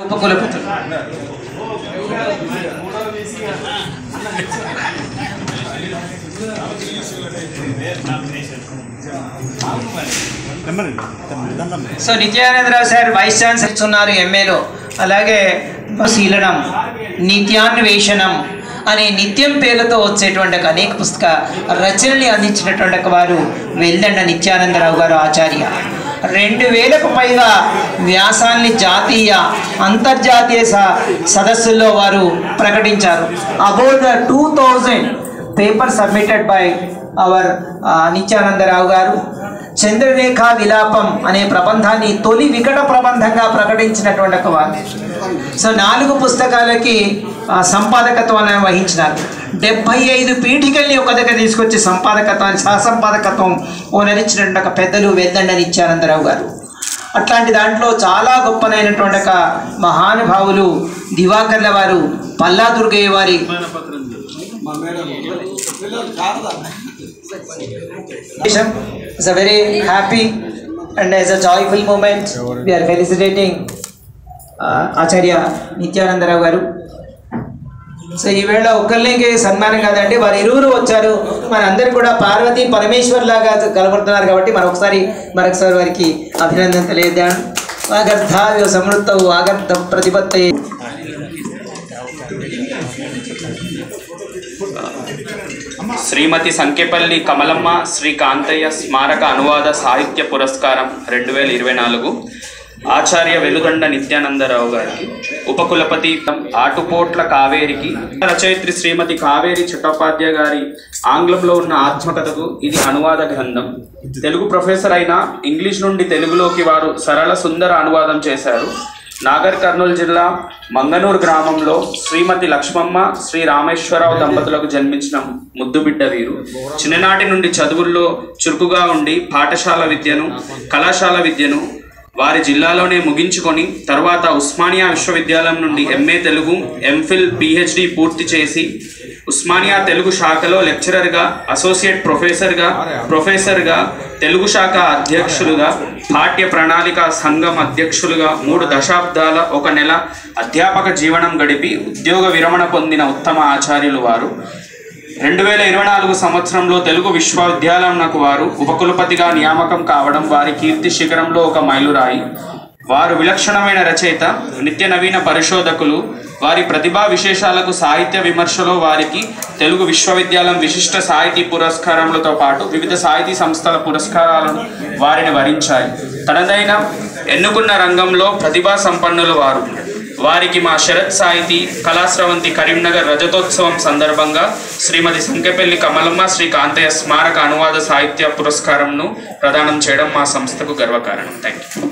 ఉపకులపతులు so Nityanandarao sir vice chancellor ఉన్నారు ఎంఏలో. అలాగే శీలనం నిత్యాన్వేషణం అనే నిత్యం పేర్లతో వచ్చేటువంటి అనేక పుస్తక రచనల్ని అందించినటువంటి వారు వెల్దండ నిత్యానందరావు గారు ఆచార్య. 2000కు పైగా వ్యాసాల్ని జాతీయ అంతర్జాతీయ సదస్సుల్లో వారు ప్రకటించారు. About 2000 paper submitted by our Nityananda Rao గారు. చంద్రరేఖ విలాపం అనే ప్రబంధాన్ని తొలి వికట ప్రబంధంగా ప్రకటించినటువంటి వారు. సో 4 పుస్తకాలకి సంపాదకత్వాన్ని వహించినారు. 75 పీఠికల్ని ఒక దగ్గర తీసుకొచ్చి సంపాదకత్వాన్ని సహసంపాదకత్వం ఓనరించినటువంటి పెద్దలు వెల్దండ నిత్యానందరావు గారు. అట్లాంటి దాంట్లో చాలా గొప్పనైనటువంటి మహానుభావులు దివాకర్ల వారు, పల్లా దుర్గయ్య వారి It's a very happy and as a joyful moment we are felicitating ఆచార్య నిత్యానందరావు గారు. సో ఈవేళ ఒక్కళ్ళకి సన్మానం కాదండి, వారు ఇరువురు వచ్చారు. మనందరూ కూడా పార్వతీ పరమేశ్వర్ లాగా కనబడుతున్నారు కాబట్టి మరొకసారి వారికి అభినందన తెలియజేద్దాం. వాగర్ధావ్య సమృద్ధ వాగర్ధ ప్రతిపత్తి. శ్రీమతి సంకెపల్లి కమలమ్మ శ్రీ కాంతయ్య స్మారక అనువాద సాహిత్య పురస్కారం 2024 ఆచార్య వెలుగొండ నిత్యానందరావు గారికి. ఉపకులపతి ఆటుపోట్ల కావేరికి. రచయిత్రి శ్రీమతి కావేరి చట్టోపాధ్యాయ గారి ఆంగ్లంలో ఉన్న ఆత్మకథకు ఇది అనువాద గ్రంథం. తెలుగు ప్రొఫెసర్ అయిన ఇంగ్లీష్ నుండి తెలుగులోకి వారు సరళ సుందర అనువాదం చేశారు. నాగర్ కర్నూలు జిల్లా మంగనూరు గ్రామంలో శ్రీమతి లక్ష్మమ్మ శ్రీ రామేశ్వరరావు దంపతులకు జన్మించిన ముద్దుబిడ్డ వీరు. చిన్ననాటి నుండి చదువుల్లో చురుకుగా ఉండి పాఠశాల విద్యను కళాశాల విద్యను వారి జిల్లాలోనే ముగించుకొని తర్వాత ఉస్మానియా విశ్వవిద్యాలయం నుండి ఎంఏ తెలుగు ఎంఫిల్ పిహెచ్డి పూర్తి చేసి ఉస్మానియా తెలుగు శాఖలో లెక్చరర్గా, అసోసియేట్ ప్రొఫెసర్గా, తెలుగు శాఖ అధ్యక్షులుగా, పాఠ్య ప్రణాళిక సంఘం అధ్యక్షులుగా 3 దశాబ్దాల 1 నెల అధ్యాపక జీవనం గడిపి ఉద్యోగ విరమణ పొందిన ఉత్తమ ఆచార్యులు వారు. 2024 సంవత్సరంలో తెలుగు విశ్వవిద్యాలయంకు వారు ఉపకులపతిగా నియామకం కావడం వారి కీర్తి శిఖరంలో ఒక మైలురాయి. వారు విలక్షణమైన రచయిత, నిత్య నవీన పరిశోధకులు. వారి ప్రతిభా విశేషాలకు సాహిత్య విమర్శలో వారికి తెలుగు విశ్వవిద్యాలయం విశిష్ట సాహితీ పురస్కారములతో పాటు వివిధ సాహితీ సంస్థల పురస్కారాలను వారిని వరించాయి. తనదైన ఎన్నుకున్న రంగంలో ప్రతిభా సంపన్నులు వారు. వారికి మా శరత్ సాహితీ కళాస్రవంతి కరీంనగర్ రజతోత్సవం సందర్భంగా శ్రీమతి సంకెపల్లి కమలమ్మ శ్రీ కాంతయ్య స్మారక అనువాద సాహిత్య పురస్కారంను ప్రదానం చేయడం మా సంస్థకు గర్వకారణం. Thank you.